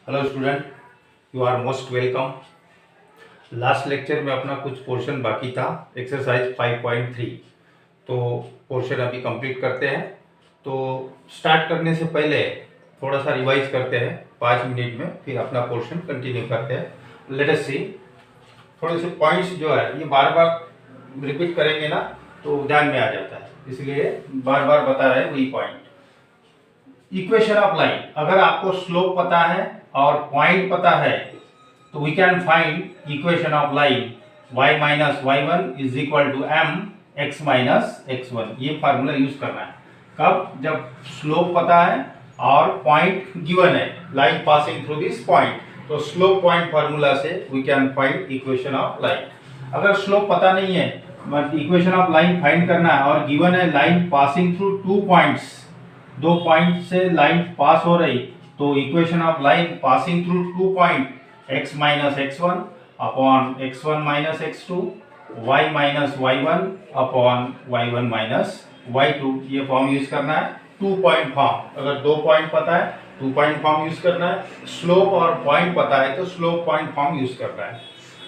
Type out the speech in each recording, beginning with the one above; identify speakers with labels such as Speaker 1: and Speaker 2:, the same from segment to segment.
Speaker 1: Hello student, you are most welcome. Last lecture में अपना कुछ पोर्शन बाकी था, एक्सरसाइज 5.3। तो पोर्शन अभी कंप्लीट करते हैं। तो स्टार्ट करने से पहले थोड़ा सा रिवाइज करते हैं 5 मिनट में, फिर अपना पोर्शन कंटिन्यू करते हैं। लेट अस सी, थोड़े से पॉइंट्स जो है ये बार बार रिपीट करेंगे ना तो ध्यान में आ जाता है, इसलिए बार बार बता रहे हैं वही पॉइंट। इक्वेशन ऑफ लाइन, अगर आपको स्लोप पता है और पॉइंट पता है तो we can find equation of line y minus y1 is equal to m x minus x1। ये फार्मूला यूज करना है कब, जब स्लोप पता है और पॉइंट गिवन है, line passing through this point. तो स्लोप पॉइंट फार्मूला से we can find equation of line. अगर स्लोप पता नहीं है but equation of line find करना है और गिवन है line passing through 2 points, 2 point से लाइन पास हो रही, तो equation of line passing through 2 point x minus x1 upon x1 minus x2, y minus y1 upon y1 minus y2, ये form use करना है। 2 पॉइंट फॉर्म, अगर 2 point पता है 2 पॉइंट फॉर्म यूज करना है। स्लोप और पॉइंट पता है तो स्लोप पॉइंट फॉर्म यूज करना है।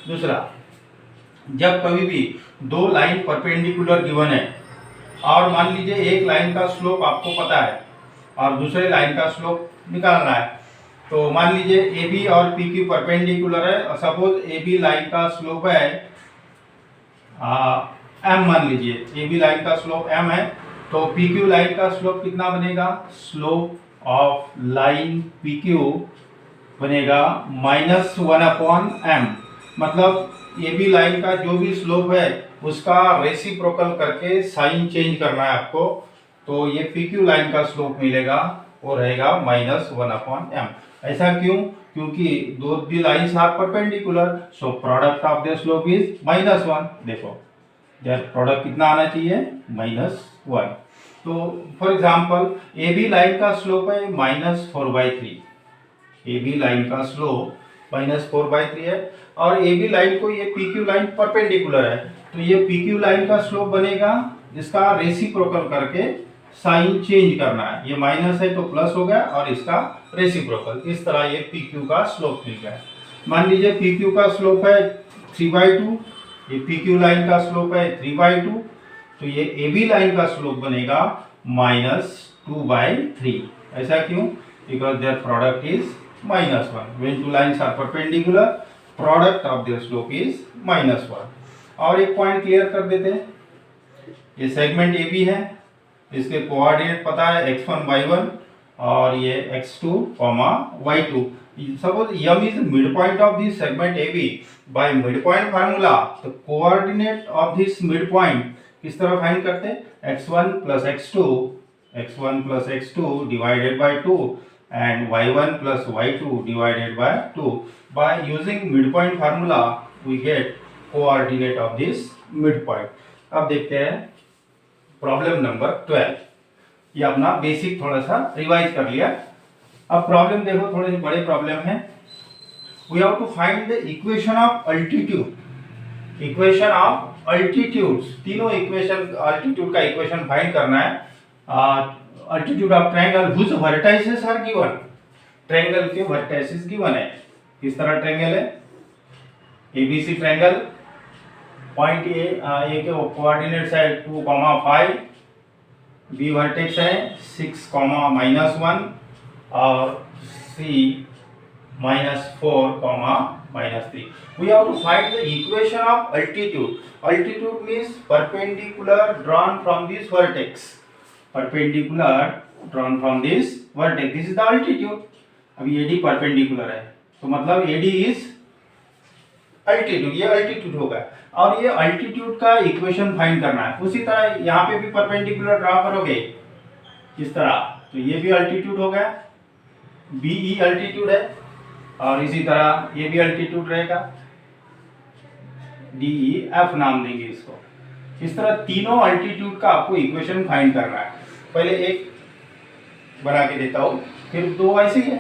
Speaker 1: दूसरा, जब कभी भी 2 लाइन परपेंडिकुलर गिवन है और मान लीजिए एक लाइन का स्लोप आपको पता है और दूसरे लाइन का स्लोप निकालना है, तो मान लीजिए ए बी और पी क्यू परपेंडिकुलर है। सपोज ए बी लाइन का स्लोप है एम, मान लीजिए ए बी लाइन का स्लोप एम है, तो पी क्यू लाइन का स्लोप कितना बनेगा? Slope of line P Q बनेगा -1 अपॉन एम। मतलब ए बी लाइन का जो भी स्लोप है उसका रेसिप्रोकल करके साइन चेंज करना है आपको, तो ये पी क्यू लाइन का स्लोप मिलेगा, वो रहेगा -1 अपॉन एम। ऐसा क्यों? क्योंकि दो भी lines are perpendicular, so product of the slope is -1। देखो प्रोडक्ट कितना आना चाहिए? -1। तो for example A B line का स्लोप है -4/3, ए बी लाइन का स्लोप -4/3 है और ए बी लाइन को ये पी क्यू लाइन परपेंडिकुलर है, तो ये पी क्यू लाइन का स्लोप बनेगा, इसका रेसिप्रोकल करके साइन चेंज करना है। ये माइनस है तो प्लस हो गया और इसका रेसिप्रोकल, इस तरह ये पी क्यू का स्लोप मिल गया। मान लीजिए पी क्यू का स्लोप है 3/2, ये पी क्यू लाइन का स्लोप है 3/2, तो ये ए बी लाइन का स्लोप बनेगा -2/3। ऐसा क्यों? Because their product is -1। When 2 lines are perpendicular, product of their slope is -1। और एक पॉइंट क्लियर कर देते हैं, ये सेगमेंट ए बी है, इसके कोऑर्डिनेट पता है x1 y1 और ये x2 y2। Suppose m is mid point of this segment AB by mid point formula, तो coordinate of this mid point किस तरह फाइंड करते हैं? x1 plus x2 divided by 2 and y1 plus y2 divided by 2। By using mid point formula we get coordinate of this mid point. अब देखते हैं problem number 12। ये अपना basic थोड़ा सा रिवाइज कर लिया। अब प्रॉब्लम देखो, थोड़े से बड़े प्रॉब्लम है। We have to find the equation of altitude. Equation of altitudes, तीनों इक्वेशन अल्टीट्यूड का इक्वेशन फाइंड करना है। Altitude of triangle whose vertices are given, triangle के वर्टिसेस गिवन है। किस तरह ट्रायंगल है? एबीसी ट्रायंगल, पॉइंट ए के कोऑर्डिनेट्स है 2, 5, बी वर्टेक्स है 6, -1 और सी -4, -3। We have to find the equation of altitude. Altitude means perpendicular drawn from this vertex. Perpendicular drawn from this vertex. This is the altitude. अभी AD perpendicular है, तो मतलब AD is altitude, ये altitude होगा और ये अल्टीट्यूड का equation find करना है। उसी तरह यहाँ पे भी परपेंडिकुलर ड्रा करोगे इस तरह, तो ये भी अल्टीट्यूड हो गया, BE अल्टीट्यूड है और इसी तरह ये भी अल्टीट्यूड रहेगा, DEF नाम देंगे इसको। इस तरह तीनों अल्टीट्यूड का आपको इक्वेशन फाइंड करना है। पहले एक बना के देता हूँ, फिर 2 ऐसे ही है,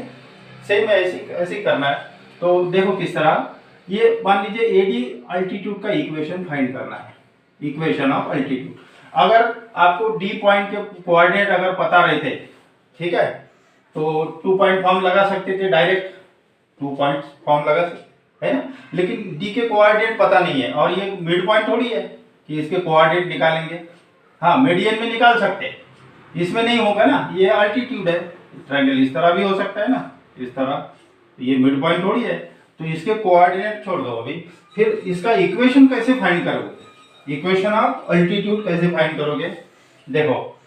Speaker 1: सेम ऐसे ही करना है। तो देखो किस तरह, ये मान लीजिए एडी अल्टीट्यूड का इक्वेशन फाइंड करना है, इक्वेशन ऑफ अल्टीट्यूड। अगर आपको डी पॉइंट के कोऑर्डिनेट अगर पता रहते, ठीक है, तो 2 पॉइंट फॉर्म लगा सकते थे डायरेक्ट, 2 पॉइंट फॉर्म लगा है ना, लेकिन डी के कोऑर्डिनेट पता नहीं है और ये मिड पॉइंट थोड़ी है कि इसके कोऑर्डिनेट निकालेंगे। हाँ, मीडियन में निकाल सकते हैं, इसमें नहीं होगा ना, ये अल्टीट्यूड है। ट्रायंगल इस तरह भी हो सकता है ना, इस तरह, ये मिड पॉइंट थोड़ी है, तो इसके कोऑर्डिनेट छोड़ दो अभी। फिर इसका इक्वेशन कैसे फाइंड करोगे, इक्वेशन ऑफ अल्टीट्यूड कैसे फाइंड करोगे? देखो,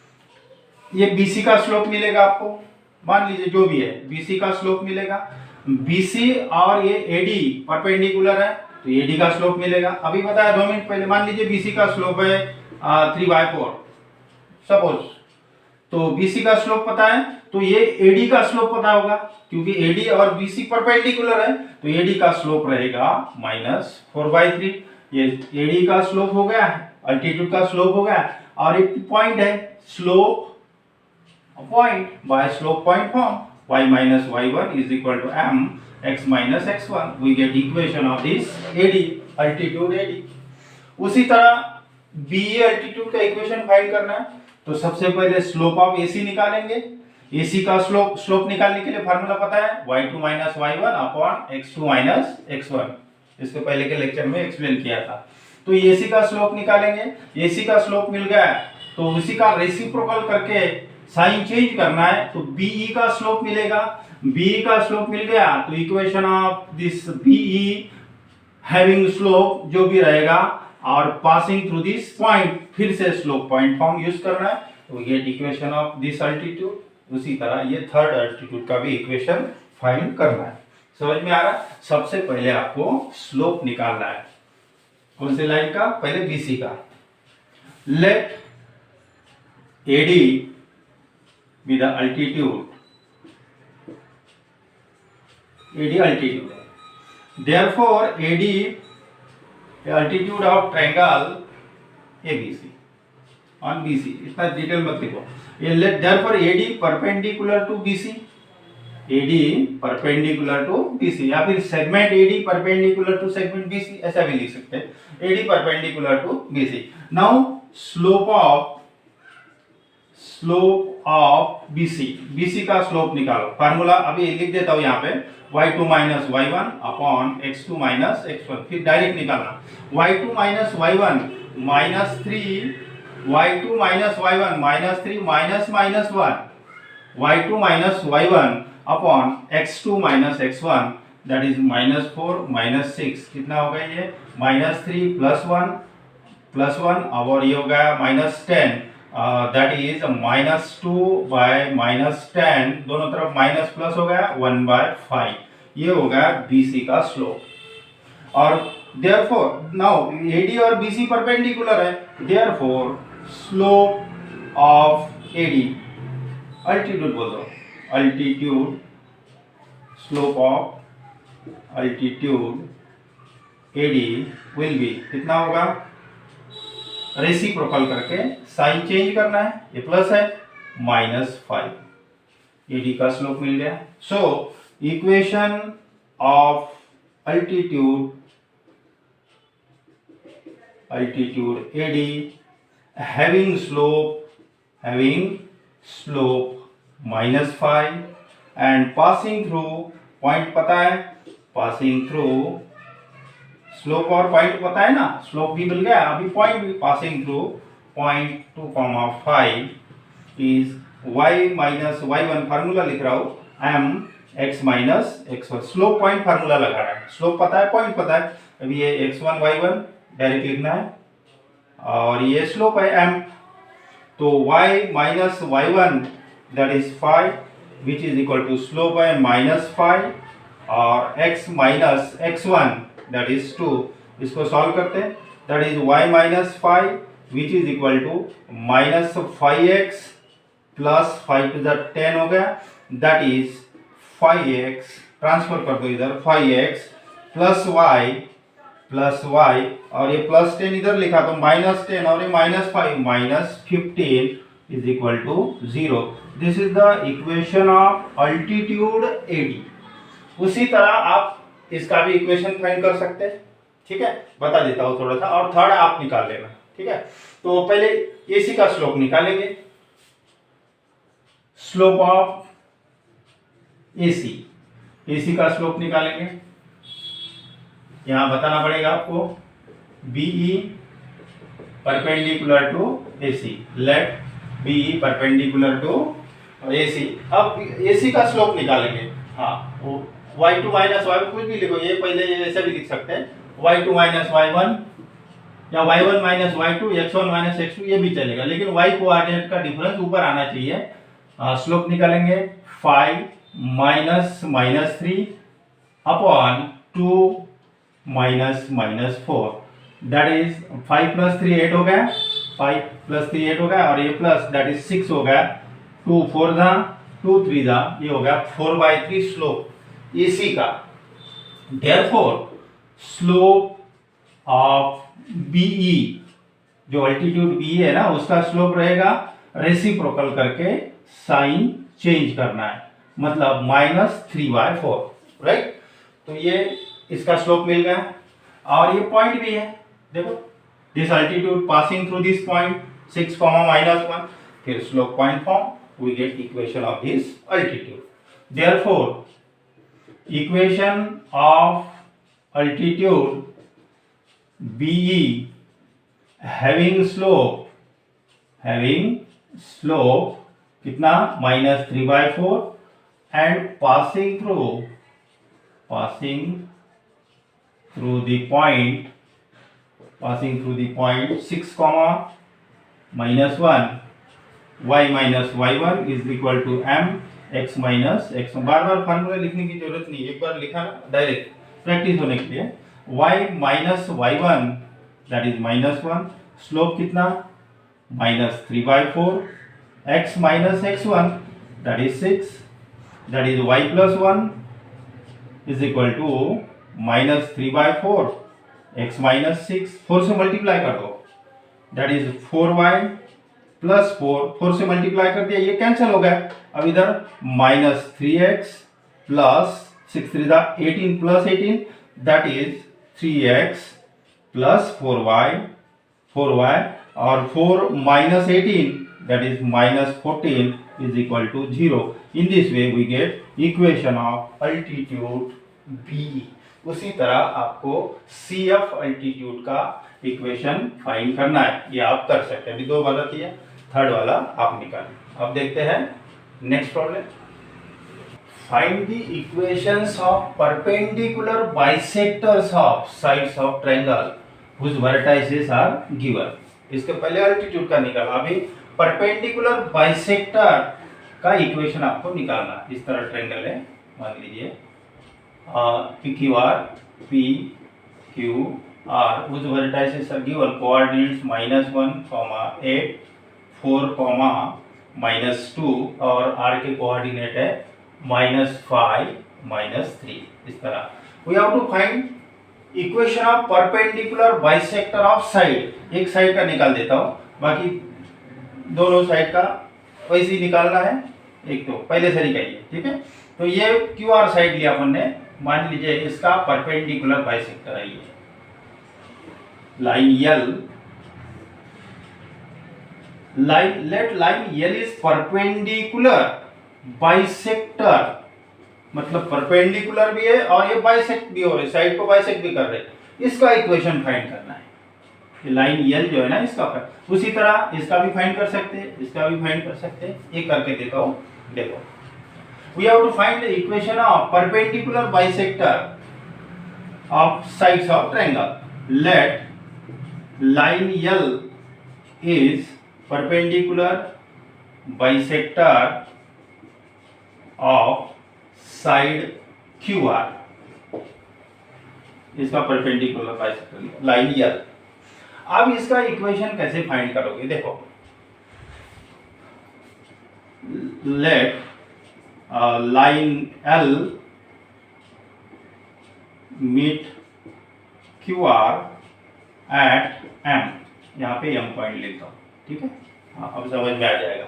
Speaker 1: ये बीसी का स्लोप मिलेगा आपको, मान लीजिए जो भी है बीसी का स्लोप मिलेगा, बीसी और ये एडी परपेंडिकुलर है तो एडी का स्लोप मिलेगा। अभी बताया 2 मिनट पहले, मान लीजिए बीसी का स्लोप है 3/4 सपोज, तो बीसी का स्लोप पता है तो ये एडी का स्लोप पता होगा, क्योंकि एडी और बीसी परपेंडिकुलर है तो एडी का स्लोप रहेगा -4/3। ये एडी का स्लोप हो गया, अल्टीट्यूड का स्लोप हो गया, और एक पॉइंट है slope point by slope point form y minus y1 is equal to m x minus x1, we get equation of this AD, altitude AD। उसी तरह BA altitude का इक्वेशन फाइंड करना है तो सबसे पहले स्लोप ऑफ AC निकालेंगे। AC का स्लोप निकालने के लिए फार्मूला पता है y2 minus y1 upon x2 minus x1, इसको पहले के लेक्चर में एक्सप्लेन किया था। तो AC का स्लोप निकालेंगे, AC का स्लोप मिल गया तो उसी का रेसिप्रोकल करके साइन चेंज करना है तो BE का स्लोप मिलेगा, BE का स्लोप मिल गया तो equation of this BE having slope जो भी रहेगा और पासिंग थ्रू दिस पॉइंट, फिर से स्लोप पॉइंट फॉर्म यूज करना है तो ये इक्वेशन ऑफ दिस अल्टीट्यूड। उसी तरह ये थर्ड अल्टीट्यूड का भी इक्वेशन फाइंड करना है। समझ में आ रहा है? सबसे पहले आपको स्लोप निकालना है, कौन से लाइन का? पहले BC का। Let AD with the altitude, AD altitude, therefore AD altitude of triangle ABC on BC, इतना डिटेल मत लिखो। ये let therefore AD perpendicular to BC, AD perpendicular to BC, या फिर segment AD perpendicular to segment BC, ऐसा भी लिख सकते हैं, AD perpendicular to BC। Now slope of BC का स्लोप निकालो। फार्मूला अभी लिख देता हूं यहाँ पे, y2 minus y1 upon x2 minus x1, फिर डायरेक्ट निकालना। y2 minus y1 minus 3, y2 minus y1 minus 3 minus minus 1, y2 minus y1 upon x2 minus x1 that is -4 -6, कितना होगा ये? -3 +1 और ये होगा -10, that is -2 by -10, दोनों तरफ माइनस प्लस हो गया 1/5, ये होगा BC का स्लोप। और therefore now AD और BC परपेंडिकुलर है, therefore slope of AD, altitude बोल दो, altitude, slope of altitude AD will be, कितना होगा? रेसिप्रोकल करके साइन चेंज करना है, ये प्लस है, -5, AD का स्लोप मिल गया। So equation of altitude AD having slope -5 and passing through point पता है, पासिंग थ्रू स्लोप और पॉइंट पता है ना, स्लोप भी मिल गया, अभी पॉइंट भी, passing through point 2,5 is y minus y1, formula लिख रहा हूं m x minus x1, slope point formula लगा रहा है, स्लोप पता है, पॉइंट पता है, अभी ये x1 y1 डायरेक्ट लिखना है और ये स्लोप है m, तो y minus y1 that is 5 which is equal to slope है -5 और x minus x1 that is 2, इसको सॉल्व करते हैं, that is y minus 5 which is equal to -5x plus 5 to the 10 हो गया, that is 5x, ट्रांसफर कर दो इधर, 5x plus y और ये +10 इधर लिखा तो -10 और ये -5 -15 is equal to 0। This is the equation of altitude AD। उसी तरह आप इसका भी इक्वेशन फाइंड कर सकते हैं, ठीक है, बता देता हूं थोड़ा सा, और थर्ड आप निकाल लेना, ठीक है। तो पहले AC का स्लोप निकालेंगे, स्लोप ऑफ AC, AC का स्लोप निकालेंगे। यहाँ बताना पड़ेगा आपको BE perpendicular to AC, let BE perpendicular to AC। अब AC का स्लोप निकालेंगे। हाँ, y2 माइनस y कुछ भी लिखो, ये पहले ऐसे भी लिख सकते हैं, y2 माइनस y1 या y1 minus y2, x1 minus x2, ये भी चलेगा, लेकिन y कोऑर्डिनेट का डिफरेंस ऊपर आना चाहिए। स्लोप निकालेंगे 5 minus minus 3 upon 2 minus minus 4, that is 5 plus 3 8 हो गया, 5 प्लस 3 8 हो गया, और ये प्लस दैट इज 6 हो गया, 2 4 दा 2 3 दा, ये हो गया 4/3 स्लोप AC का। देयरफॉर स्लोप ऑफ BE, जो अल्टीट्यूड BE है ना, उसका स्लोप रहेगा, रेसिप्रोकल करके साइन चेंज करना है, मतलब -3/4, राइट। तो ये इसका स्लोप मिल गया, और ये पॉइंट भी है, देखो this altitude passing through this point 6, -1, फिर slope point form, we get equation of this altitude. Therefore, equation of altitude BE having slope कितना -3/4 and passing through the point 6, -1, y minus y1 is equal to m x minus x1। बार बार formula लिखने की जरूरत नहीं, एक बार लिखा ना डायरेक्ट प्रैक्टिस होने के लिए। y minus y1 that is -1, slope कितना -3/4, x minus x1 that is 6, that is y plus 1 is equal to -3/4 x minus 6, 4 से मल्टीप्लाई कर दो, दैट इज 4y प्लस 4 से मल्टीप्लाई कर दिया, ये कैंसिल हो गया। अब इधर -3x plus 6 3 18 plus 18 that is 3x plus 4y और 4 minus 18 that is -14 is equal to 0। In this way we get equation of altitude BE। उसी तरह आपको CF अल्टीट्यूड का इक्वेशन फाइंड करना है, ये आप कर सकते हैं। अभी 2 गलत है, थर्ड वाला आप निकालें। अब देखते हैं next problem. Find the equations of perpendicular bisectors of sides of triangle whose vertices are given. इसके पहले अल्टीट्यूड का निकाला, अभी परपेंडिकुलर बाइसेक्टर का इक्वेशन आपको निकालना। इस तरह ट्रायंगल है, मान लीजिए PQR whose vertices are given coordinates -1, 8, 4, -2 और R के कोऑर्डिनेट है -5, -3। इस तरह we have to find equation of perpendicular bisector of side. एक साइड का निकाल देता हूँ, बाकी दोनों साइड का वैसे ही निकालना है। एक तो पहले से निकालिए, ठीक है। तो ये QR साइड लिया अपन ने, मान लीजिए इसका परपेंडिकुलर बाइसेक्टर है ये line L। let line L is perpendicular bisector, मतलब परपेंडिकुलर भी है और ये बाइसेक्ट भी हो रहे, साइड को बाइसेक्ट भी कर रहे, इसका इक्वेशन फाइंड करना है। ये लाइन L जो है ना, इसका उसी तरह इसका भी फाइंड कर सकते हैं, इसका भी फाइंड कर सकते हैं। एक करके देता हूँ, देखो we have to find the equation of perpendicular bisector of sides of triangle. Let line L is perpendicular bisector of side QR। इसका परपेंडिकुलर बाइसेक्टर लाइन L। अब इसका इक्वेशन कैसे फाइंड करोगे, देखो let line L meet QR at M, यहाँ पे M point लेता हूँ, ठीक है। हाँ, अब समझ में आ जाएगा।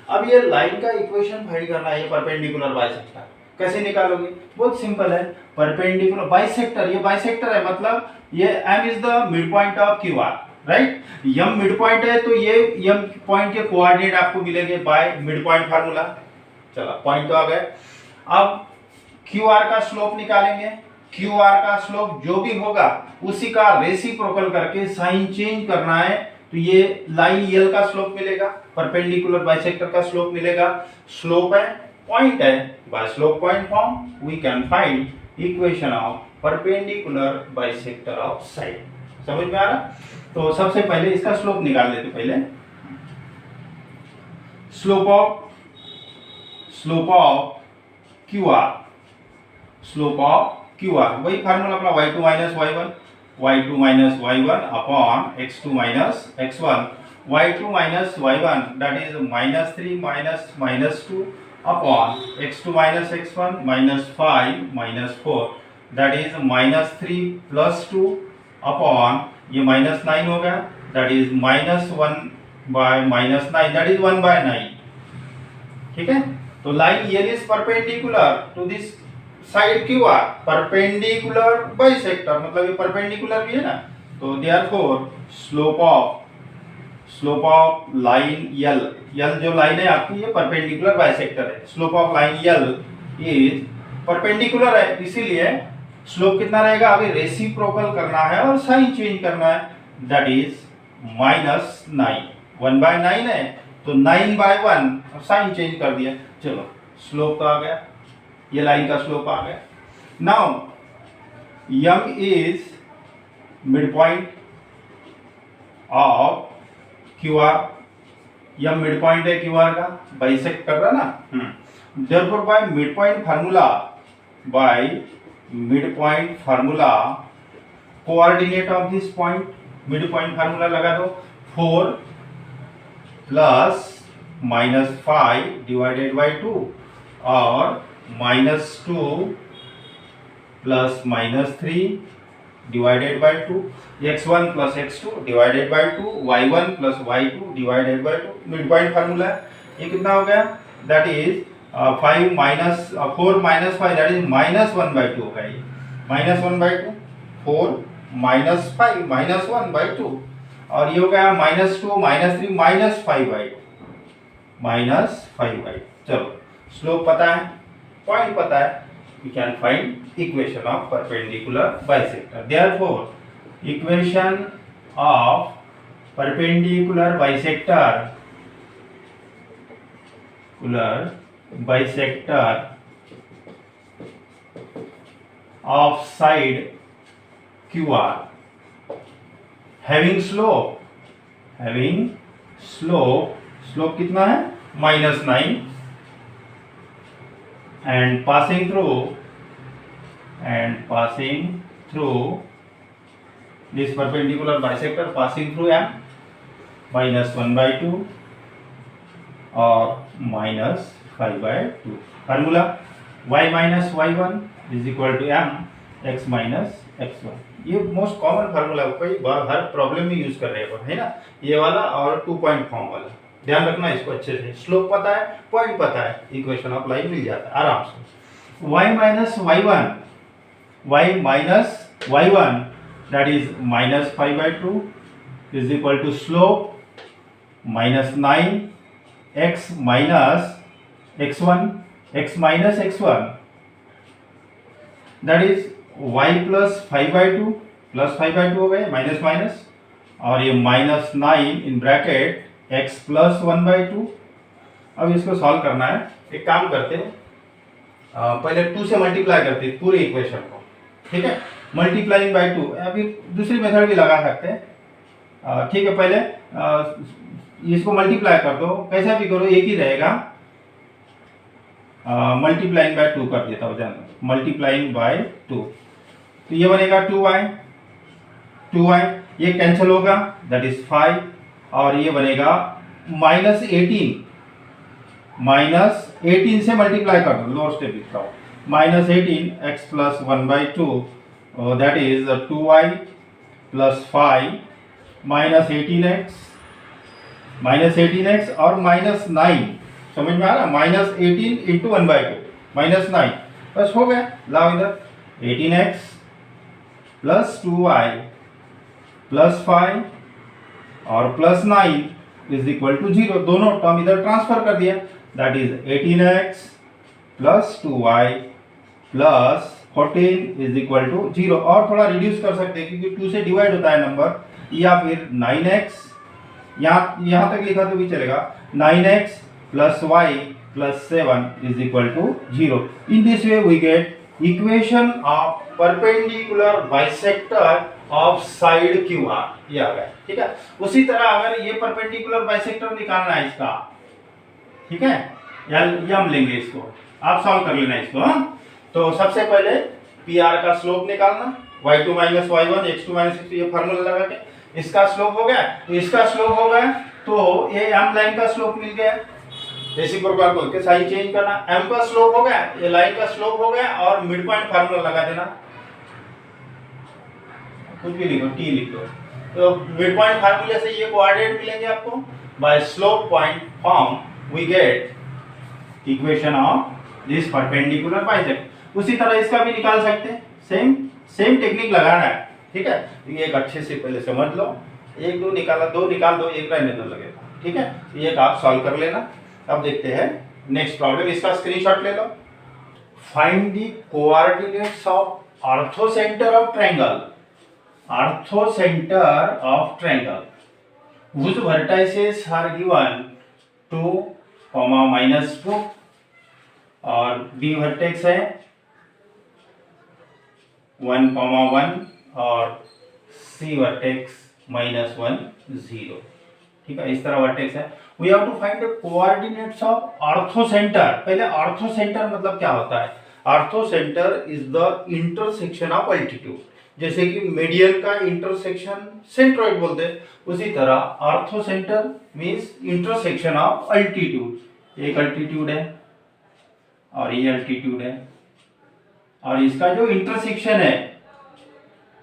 Speaker 1: अब ये लाइन का इक्वेशन फाइंड करना है, ये परपेंडिकुलर बाइसेक्टर कैसे निकालोगे, बहुत सिंपल है। परपेंडिकुलर बाइसेक्टर, ये बाइसेक्टर है, मतलब ये M is the mid point of QR, right. M mid point है, तो ये M पॉइंट के कोऑर्डिनेट आपको मिलेंगे बाय मिड पॉइंट फार्मूला। चलो पॉइंट तो आ गए। अब क्यू आर का स्लोप निकालेंगे। क्यू आर का स्लोप जो भी होगा उसी का रेसिप्रोकल करके साइन चेंज करना है, तो ये लाइन यल का स्लोप मिलेगा, परपेंडिकुलर बाइसेक्टर का स्लोप मिलेगा। स्लोप है, पॉइंट है, by slope point form we can find equation of perpendicular bisector of side. समझ में आ रहा? तो सबसे पहले इसका स्लोप निकाल लेते। पहले slope of Q R, slope of Q R वही फार्मूला अपना y2 minus y1 upon x2 minus x1, y2 minus y1 that is -3 minus 2 upon x2 minus x1 -5 -4 that is -3 plus 2 upon ये -9 हो गया that is -1 by -9 that is 1/9। ठीक है, तो line L is perpendicular to this side Q R, perpendicular bisector, मतलब ये perpendicular भी है ना, तो देयरफॉर स्लोप ऑफ लाइन यल जो लाइन है आपकी ये परपेंडिकुलर बाइसेक्टर है, slope of line L is perpendicular है, इसीलिए स्लोप कितना रहेगा, अभी रेसिप्रोकल करना है और साइन चेंज करना है, दैट इज -9, 1/9 है तो 9/1 और साइन चेंज कर दिया। चलो स्लोप तो आ गया, ये लाइन का स्लोप आ गया। Now M is mid point of Q R, M mid point है क्यू आर का, बाइसेक्ट कर रहा ना, therefore by mid point formula coordinate of this point, mid point formula लगा दो, 4 प्लस -5 डिवाइडेड बाय 2 और -2 plus -3 divided by 2, x1 plus x2 divided by 2, y1 plus y2 divided by 2, mid point formula है। ये कितना हो गया, that is 4 minus 5 that is -1/2 होगा, ये -1/2, 4 माइनस 5 -1/2 और ये हो गया -2 -3 -5/2। चलो स्लोप पता है, पॉइंट पता है, we can find equation of perpendicular bisector. Therefore equation of perpendicular bisector of side QR having slope कितना है, -9 and passing through this perpendicular bisector passing through M, -1/2 और -5/2। Formula y minus y1 is equal to m x minus x1। ये most common formula कई बार हर problem में use कर रहे हैं, है ना, ये वाला और 2 पॉइंट फॉर्म वाला, ध्यान रखना इसको अच्छे से। स्लोप पता है, पॉइंट पता है, इक्वेशन ऑफ लाइन मिल जाता है आराम से। y minus y1 that is -5/2 is equal to slope -9 x minus x1 that is y plus 5/2 plus 5/2 हो गए माइनस माइनस, और ये -9 इन ब्रैकेट x प्लस 1/2। अब इसको सॉल्व करना है, एक काम करते हैं, पहले 2 से मल्टीप्लाई करते हैं पूरे इक्वेशन को, ठीक है, मल्टीप्लाइंग बाय 2। अभी दूसरी मेथड भी लगा सकते हैं, ठीक है, पहले इसको मल्टीप्लाई कर दो, कैसा भी करो एक ही रहेगा, मल्टीप्लाइंग बाय 2 कर देता हूँ, जान मल्टीप्लाइंग बाय 2, तो ये बनेगा 2y, ये कैंसिल होगा दैट इज 5, और ये बनेगा -18 से मल्टीप्लाई कर दो, लोअर स्टेप लिखता हूँ, -18 x plus 1/2 that is 2y plus 5 -18x और -9, समझ में आ रहा, -18 इंटू 1/2 -9, बस हो गया। लाओ इधर 18x प्लस 2y प्लस 5 और प्लस 9 इज इक्वल टू 0, दोनों टर्म इधर ट्रांसफर कर दिया, that is 18x plus 2y plus 14 is equal to 0। और थोड़ा रिड्यूस कर सकते हैं क्योंकि 2 से डिवाइड होता है नंबर, या फिर 9x, यहाँ तक लिखा तो भी चलेगा, 9x plus Y plus 7 is equal to 0। In this way we get equation of perpendicular bisector of side Q R, ये आ गया। ठीक है, उसी तरह अगर ये परपेंडिकुलर बाइसेक्टर निकालना है इसका, ठीक है, या हम लेंगे इसको, आप सॉल्व कर लेना इसको। हाँ, तो सबसे पहले पी आर का स्लोप निकालना, y2 minus y1 x2 minus x2, ये फार्मूला लगा के इसका स्लोप हो गया, तो इसका स्लोप हो गया, तो ये m लाइन का स्लोप मिल गया। रेसिप्रोकल को के साइन चेंज करना, m का स्लोप हो गया, ये लाइन का स्लोप हो गया, और मिड पॉइंट फार्मूला लगा देना, कुछ भी लिखो, t लिख दो। तो मिड पॉइंट फार्मूले से ये कोऑर्डिनेट मिलेंगे आपको। By slope point form we get equation of this perpendicular bisector. उसी तरह इसका भी निकाल सकते हैं, सेम टेक्निक लगाना है। ठीक है, ये एक अच्छे से पहले समझ लो, एक दो निकाला, दो निकाल दो, एक रहने दो लगेगा। ठीक है, ये आप सॉल्व कर लेना। अब देखते हैं नेक्स्ट प्रॉब्लम, इसका स्क्रीनशॉट ले लो। Find the coordinates of orthocentre of triangle, orthocentre of triangle whose vertices are given 2, -2 और B वर्टेक्स है 1, 1 और C वर्टेक्स -1, 0। ठीक है, इस तरह वर्टेक्स है। We have to find the coordinates of orthocentre. पहले ऑर्थोसेंटर मतलब क्या होता है? Orthocentre is the intersection of altitude, जैसे कि मीडियन का इंटरसेक्शन सेंट्रोइड बोलते हैं, उसी तरह ऑर्थोसेंटर मींस इंटरसेक्शन ऑफ अल्टीट्यूड। एक अल्टीट्यूड है और ये अल्टीट्यूड है, और इसका जो इंटरसेक्शन है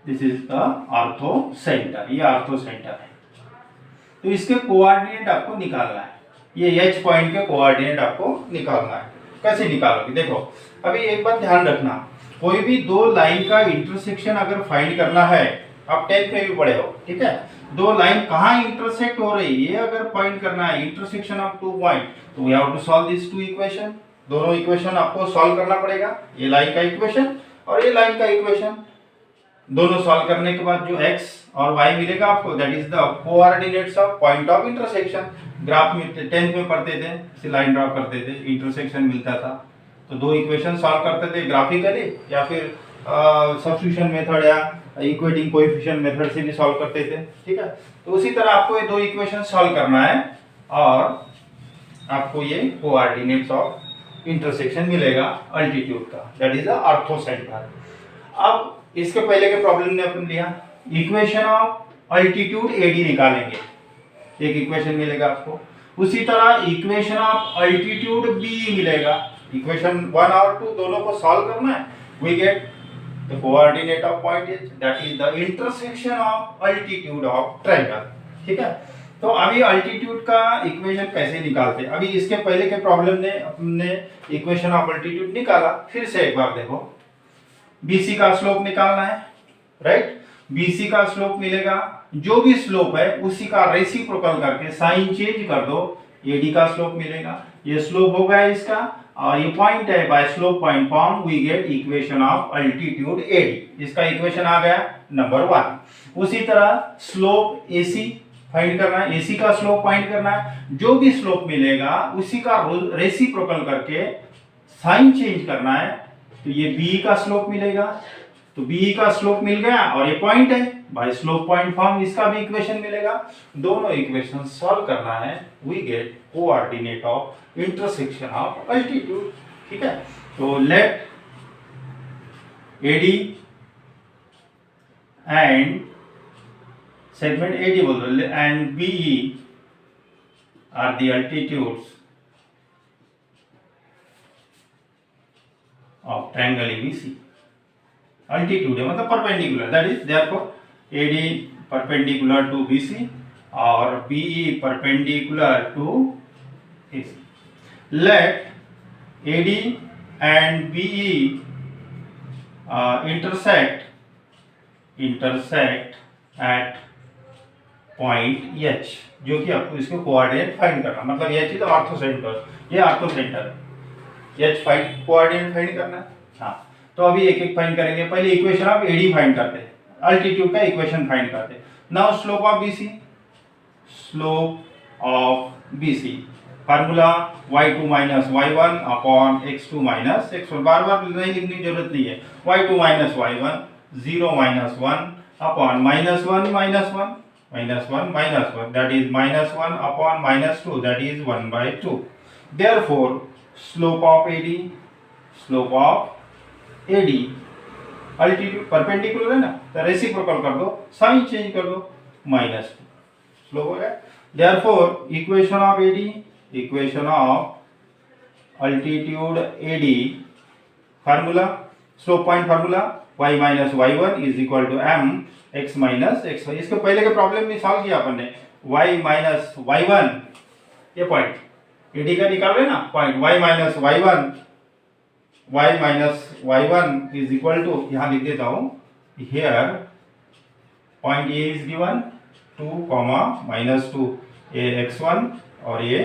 Speaker 1: दिस इज द ऑर्थोसेंटर, ये ऑर्थोसेंटर है। तो इसके कोऑर्डिनेट आपको निकालना है, ये एच पॉइंट के कोऑर्डिनेट आपको निकालना है। कैसे निकालोगे? देखो, अभी एक बात ध्यान रखना, कोई भी दो लाइन का इंटरसेक्शन अगर फाइंड करना है, आप 10th में भी पढ़े हो, ठीक है, दो लाइन कहाँ इंटरसेक्ट हो रही है ये अगर फाइंड करना है, इंटरसेक्शन ऑफ 2 पॉइंट, तो we have to solve this 2 equation. दोनों इक्वेशन आपको सॉल्व करना पड़ेगा, ये लाइन का इक्वेशन और ये लाइन का इक्वेशन। दोनों सॉल्व करने के बाद जो x और y मिलेगा आपको, that is the coordinates of point of intersection. Graph में 10th में पढ़ते थे, इसे लाइन ड्रॉ करते थे, इंटरसेक्शन मिलता था, तो दो इक्वेशन सॉल्व करते थे ग्राफिकली, या फिर सब्स्टिट्यूशन मेथड या इक्वेटिंग कोएफिशिएंट मेथड से भी सॉल्व करते थे। ठीक है, तो उसी तरह आपको ये दो इक्वेशन सॉल्व करना है और आपको ये कोऑर्डिनेट्स ऑफ इंटरसेक्शन मिलेगा अल्टीट्यूड का, दैट इज द ऑर्थोसेंटर। अब इसके पहले के प्रॉब्लम ने अपन लिया इक्वेशन ऑफ अल्टीट्यूड एडी निकालेंगे, एक इक्वेशन मिलेगा आपको। उसी तरह इक्वेशन ऑफ अल्टीट्यूड बी मिलेगा। इक्वेशन 1 और 2 दोनों को सॉल्व करना है, we get the coordinate of point H, that is the intersection of altitude of triangle. ठीक है, तो अभी अल्टीट्यूड का इक्वेशन कैसे निकालते हैं? अभी इसके पहले के प्रॉब्लम ने अपने इक्वेशन ऑफ अल्टीट्यूड निकाला, फिर से एक बार देखो। BC का स्लोप निकालना है, राइट? BC का स्लोप मिलेगा, जो भी स्लोप है उसी का रेसिप्रोकल करके साइन चेंज कर दो, AD का स्लोप मिलेगा। ये स्लोप हो गया इसका, और ये पॉइंट है, by slope point form we get equation of altitude AD। इसका इक्वेशन आ गया नंबर 1। उसी तरह स्लोप AC फाइंड करना है, AC का स्लोप फाइंड करना है, जो भी स्लोप मिलेगा उसी का रेसिप्रोकल करके साइन चेंज करना है, तो ये BE का स्लोप मिलेगा, तो BE का स्लोप मिल गया, और ये पॉइंट है, बाय स्लोप पॉइंट फॉर्म इसका भी इक्वेशन मिलेगा। दोनों इक्वेशन सॉल्व करना है, we get coordinate of intersection of altitude. ठीक है, तो let AD and segment AD बोल दो and BE are the altitudes of triangle ABC। Altitude है मतलब perpendicular, that is therefore AD perpendicular to BC और BE perpendicular to AC। Let AD and BE intersect at point H, जो कि आपको इसके coordinate find करना, मतलब H is ऑर्थोसेंटर, ये ऑर्थोसेंटर है, H फाइंड कोऑर्डिनेट फाइंड करना है। हाँ, तो अभी एक एक फाइंड करेंगे। पहले इक्वेशन ऑफ एडी फाइंड करते हैं, अल्टीट्यूड का इक्वेशन फाइंड करते हैं। Now slope of BC, slope of BC formula y2 minus y1 upon x2 minus x1, बार बार नहीं लिखने की जरूरत नहीं है। y2 minus y1 0 minus 1 upon minus 1 minus 1 minus 1 minus 1 that is minus 1 upon minus 2 that is 1/2। Therefore slope of AD, slope of AD altitude perpendicular है ना, तो रेसिप्रोकल कर दो, साइन चेंज कर दो, -2 स्लोप हो गया। Therefore equation of AD, equation of altitude AD formula, slope point formula y minus y1 is equal to m x minus x1। इसके पहले के प्रॉब्लम में सॉल्व किया अपन ने, y माइनस y1 ये पॉइंट एडी का निकाल रहे ना point, y minus y1 is equal to, यहां लिख देता हूं, here point A is given 2, -2 ये x1 और ये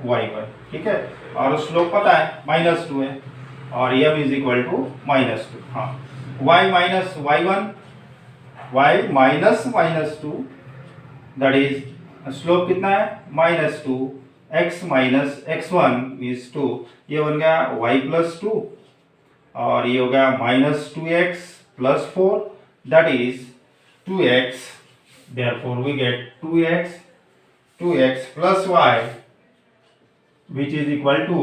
Speaker 1: y1, ठीक है। और स्लोप पता है -2 है और m इज इक्वल टू -2। हाँ, y minus -2 that is slope कितना है -2, x माइनस x1 इज 2, ये बन गया y प्लस 2 और ये हो गया -2x plus 4 that is 2x। Therefore we get 2x plus y which is equal to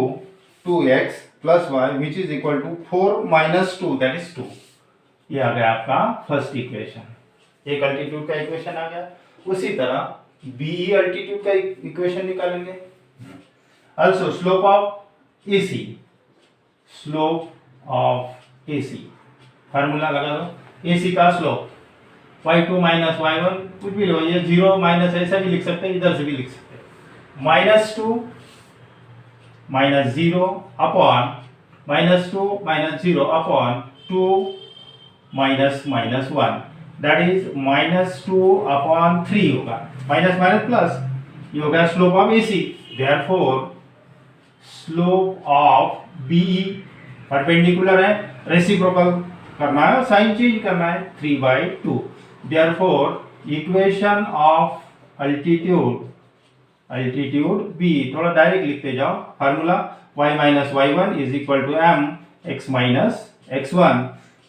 Speaker 1: 2x plus y which is equal to 4 minus 2 that is 2। ये आ गया आपका फर्स्ट इक्वेशन, एक अल्टीट्यूड का इक्वेशन आ गया। उसी तरह बी अल्टीट्यूड का इक्वेशन निकालेंगे। also slope of AC, slope of AC formula लगा दो, एसी का स्लोप y2 माइनस y1 कुछ भी लो, ये 0 माइनस ऐसा भी लिख सकते हैं, इधर से भी लिख सकते हैं, -2 minus 0 upon -2 minus 0 upon 2 minus -1 that is -2 upon 3 होगा, माइनस माइनस प्लस, ये हो गया slope of AC. Therefore slope of BE perpendicular है, रेसिप्रोकल करना है, साइन चेंज करना है, 3/2। Therefore, equation of altitude B, थोड़ा डायरेक्ट लिखते जाओ, formula y minus y1 is equal to m x minus x1।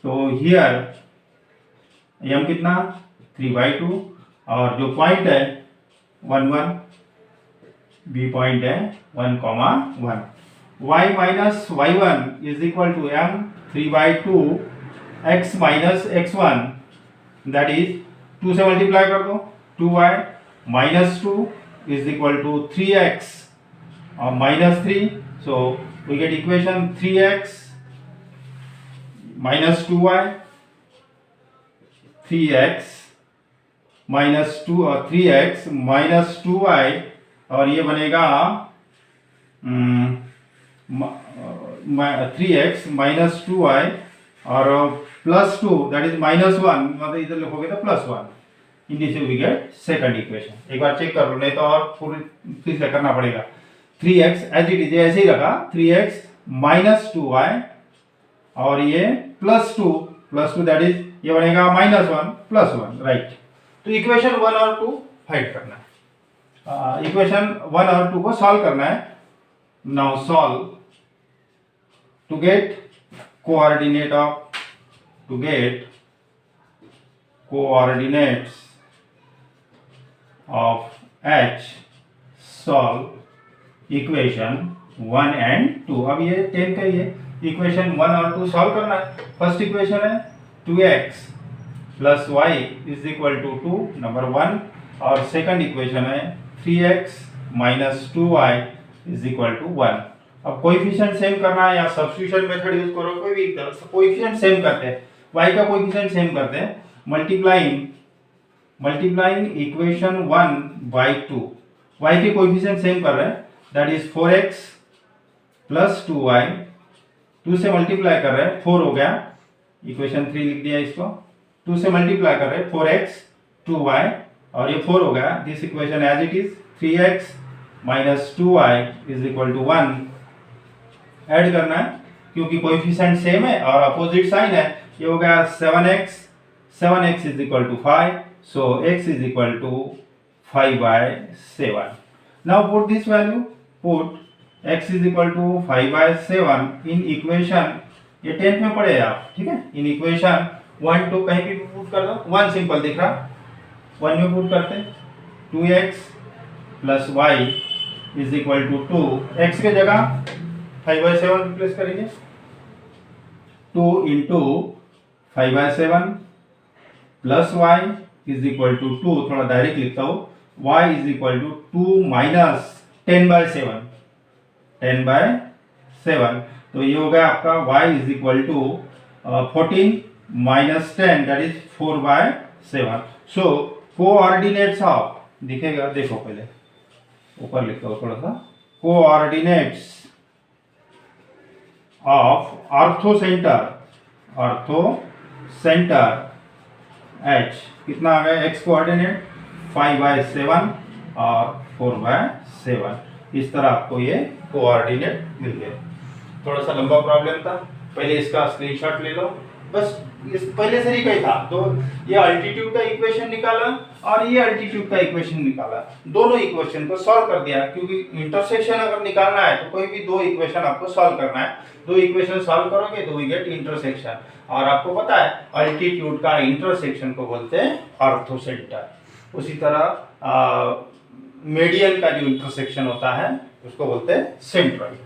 Speaker 1: तो हियर m कितना 3/2 और जो पॉइंट है 1 1, B पॉइंट है 1, 1, y minus y1 is equal to m 3/2 x minus x1 that is 2 से मल्टीप्लाई कर दो, 2y minus 2 is equal to 3x और -3, so we get equation 3x minus 2y, 3x minus 2 और 3x minus 2y और ये बनेगा 3x minus 2y और +2 that is -1, मतलब इधर लिखोगे तो +1। इन्हीं से वी गेट सेकंड इक्वेशन। एक बार चेक कर लो, नहीं तो और पूरी फिर से करना पड़ेगा। 3x एज इट इज ऐसे ही रखा, 3x माइनस 2y और ये +2 दैट इज ये बनेगा -1 +1, राइट। तो इक्वेशन 1 और 2 फाइंड करना है, इक्वेशन 1 और 2 को सॉल्व करना है। Now solve to get coordinate coordinates of H, solve equation 1 and 2। अब ये 10 का ही है, इक्वेशन 1 और 2 सॉल्व करना है। फर्स्ट इक्वेशन है 2x plus y is equal to 2 number 1 और सेकंड इक्वेशन है 3x minus 2y is equal to 1। अब कोएफिशिएंट सेम करना है या सब्स्टिट्यूशन मेथड यूज करो, कोई भी कोएफिशिएंट सेम करते हैं, y का कोएफिशिएंट सेम करते हैं, मल्टीप्लाइंग इक्वेशन 1 बाय 2, y के कोएफिशिएंट सेम कर रहे हैं, that is 4x plus 2y, 2 से मल्टीप्लाई कर रहे हैं, 4 हो गया, इक्वेशन 3 लिख दिया इसको, 2 से मल्टीप्लाई कर रहे हैं 4x 2y और ये 4 हो गया, this equation as it is 3x minus 2y is equal to 1। Add करना है क्योंकि कोएफिशिएंट सेम है और अपोजिट साइन है। ये हो गया 7x is equal to 5, so x is equal to 5/7। Now put this value, put x is equal to 5/7 in equation, ये 10th में पढ़े आप, ठीक है। इन इक्वेशन 1 2 कहीं भी पुट कर दो, 1 सिंपल दिख रहा, 1 में पुट करते 2x plus y is equal to 2, x के जगह 5/7 रिप्लेस करेंगे, 2 into 5/7 plus y is equal to 2, थोड़ा डायरेक्ट लिखता हूँ, y is equal to 2 minus 10/7, 10/7, तो ये हो गया आपका y is equal to 14 minus 10 that is 4/7। So coordinates of, दिखेगा देखो, पहले ऊपर लिखता हूँ थोड़ा सा, coordinates of orthocentre h कितना आ गया, x कोऑर्डिनेट 5/7 और 4/7, इस तरह आपको ये कोऑर्डिनेट मिल गए। थोड़ा सा लंबा प्रॉब्लम था, पहले इसका स्क्रीनशॉट ले लो, बस इस पहले से ही कही था। तो ये अल्टीट्यूड का इक्वेशन निकाला और ये अल्टीट्यूड का इक्वेशन निकाला, दोनों इक्वेशन को सॉल्व कर दिया, क्योंकि इंटरसेक्शन अगर निकालना है तो कोई भी दो इक्वेशन आपको सॉल्व करना है, दो इक्वेशन सॉल्व करोगे तो वी गेट इंटरसेक्शन। और आपको पता है अल्टीट्यूड का इंटरसेक्शन को बोलते हैं ऑर्थोसेंटर, उसी तरह मीडियन का जो इंटरसेक्शन होता है उसको बोलते हैं सेंट्रॉइड।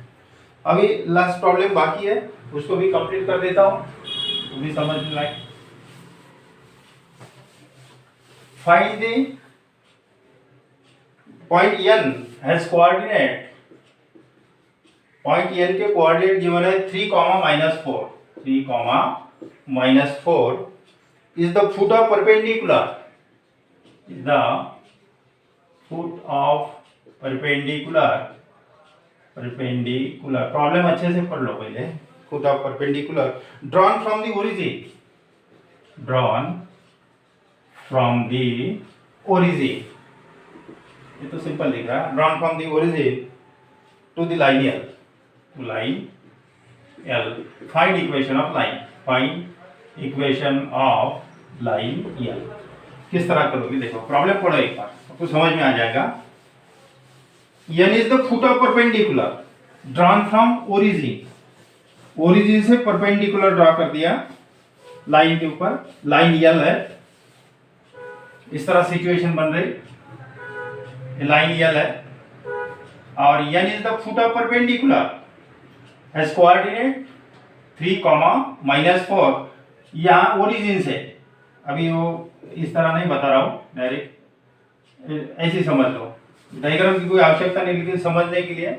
Speaker 1: अभी लास्ट प्रॉब्लम बाकी है, उसको भी कंप्लीट कर देता हूँ, तो भी समझ में like. Find the point n has coordinate, point n के कोऑर्डिनेट गिवन है 3, -4, 3, -4 is the foot of perpendicular, is the foot of perpendicular, problem अच्छे से पढ़ लो पहले। foot of perpendicular drawn from the origin, ये तो सिंपल दिख रहा है, drawn from the origin to the line L, find equation of line L, किस तरह करोगे देखो, प्रॉब्लम पढ़ो एक बार, आपको समझ में आ जाएगा। N is the foot of perpendicular drawn from origin से परपेंडिकुलर ड्रॉ कर दिया लाइन के ऊपर, लाइन L है, इस तरह सिचुएशन बन रही, लाइन L है और N is the foot of perpendicular has coordinate 3, -4, यहाँ ओरिजिन से, अभी वो इस तरह नहीं बता रहा हूँ, डायरेक्ट ऐसे समझ लो, डायग्राम की कोई आवश्यकता नहीं, लेकिन समझने के लिए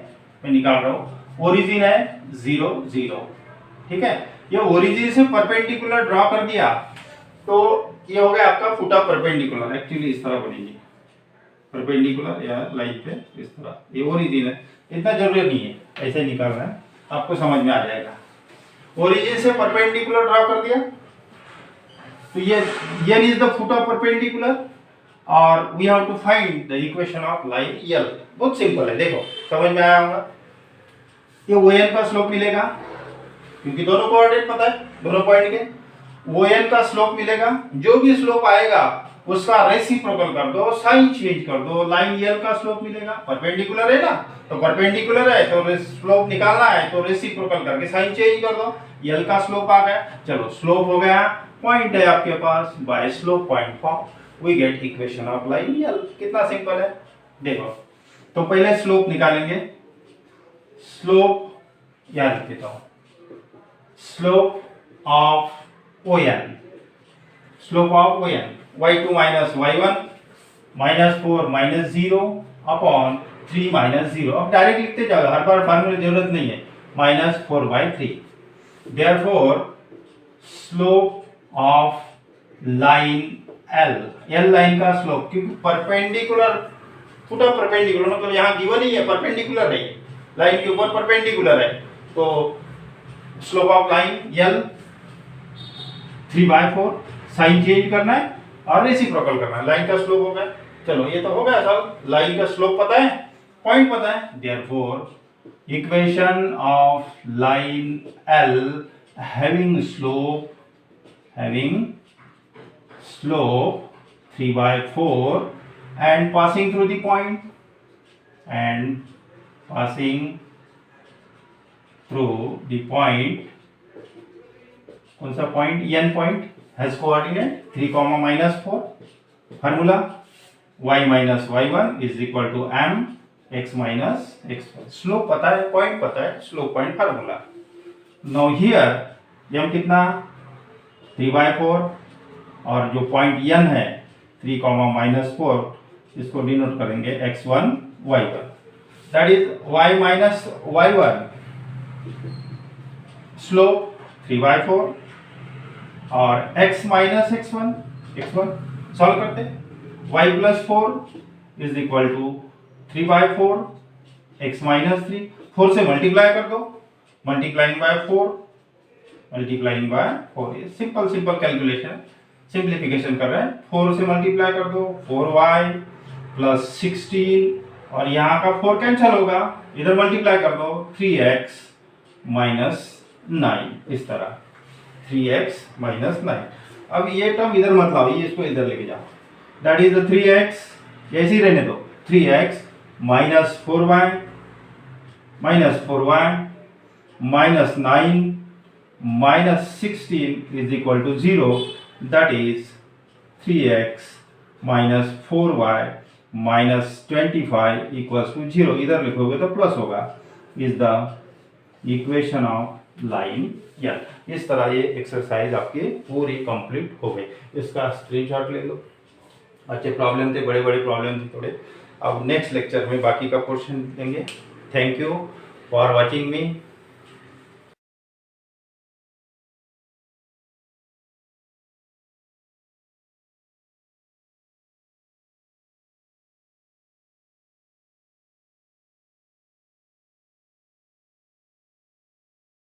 Speaker 1: मैं निकाल रहा हूँ। ओरिजिन है 0 0, ठीक है, ये ओरिजिन से परपेंडिकुलर ड्रॉ कर दिया तो ये हो गया आपका फुट ऑफ परपेंडिकुलर। एक्चुअली इस तरह बनेगी परपेंडिकुलर या लाइन पे इस तरह, ये ओरिजिन है, इतना जरूरी नहीं है, ऐसे निकालना है, आपको समझ में आ जाएगा। ओरिजिन से परपेंडिकुलर ड्रॉ कर दिया तो ये n is the foot of perpendicular और we have to find the equation of line L। बहुत सिंपल है, देखो समझ में आया होगा। ये ON का स्लोप मिलेगा, क्योंकि दोनों कोऑर्डिनेट पता है दोनों पॉइंट के, ON का स्लोप मिलेगा, जो भी स्लोप आएगा उसका रेसिप्रोकल कर दो, साइन चेंज कर दो, लाइन L का स्लोप मिलेगा, परपेंडिकुलर है ना, तो परपेंडिकुलर है तो स्लोप निकालना है तो रेसिप्रोकल करके साइन चेंज कर दो, L का स्लोप आ गया। चलो स्लोप हो गया, पॉइंट है आपके पास, by slope point form we get equation of line L। कितना सिंपल है देखो। तो पहले स्लोप निकालेंगे, स्लोप याद लिख देता हूं, slope of ON, slope of ON y2 minus y1 -4 -0 upon 3 -0। अब डायरेक्ट लिखते जाओ, हर बार फार्मूले की जरूरत नहीं है, -4/3। Therefore slope of line L line का स्लोप, क्योंकि परपेंडिकुलर फुट ऑफ परपेंडिकुलर मतलब यहाँ गिवन ही है, परपेंडिकुलर है, लाइन के ऊपर परपेंडिकुलर है, तो slope of line L 3/4, sign change करना है और रेसिप्रोकल करना है, लाइन का स्लोप हो गया। चलो ये तो हो गया सब, लाइन का स्लोप पता है, पॉइंट पता है, therefore equation of line L having slope 3/4 and passing through the point कौन सा point, n point has coordinate 3, -4. Formula y minus y1 is equal to m x minus x1. Slope पता है, point पता है, slope point formula. Now here m कितना 3/4 और जो point n है 3, -4 इसको डिनोट करेंगे x1 y1. That is y minus y1 slope 3/4 और x माइनस x1 सॉल्व करते हैं. y plus 4 is equal to 3/4 x minus 3. 4 से मल्टीप्लाई कर दो, मल्टीप्लाइंग बाय 4 ये सिंपल कैलकुलेशन, सिंप्लीफिकेशन कर रहे हैं. 4 से मल्टीप्लाई कर दो 4y प्लस 16 और यहाँ का 4 कैंसिल होगा, इधर मल्टीप्लाई कर दो 3x माइनस 9. इस तरह 3x माइनस 9. अब ये टर्म इधर मत लाओ, ये इसको इधर लेके जाओ. दैट इज 3x, ऐसे ही रहने दो. 3x minus 4y minus 9 minus 16 is equal to 0. That is 3x minus 4y minus 25 equals to 0. इधर लिखोगे तो प्लस होगा. Is the equation of line या. इस तरह ये एक्सरसाइज आपकी पूरी कंप्लीट हो गई. इसका स्क्रीनशॉट ले लो. अच्छे प्रॉब्लम थे, बड़े प्रॉब्लम थे थोड़े. अब नेक्स्ट लेक्चर में बाकी का पोर्शन देंगे. Thank you for watching me.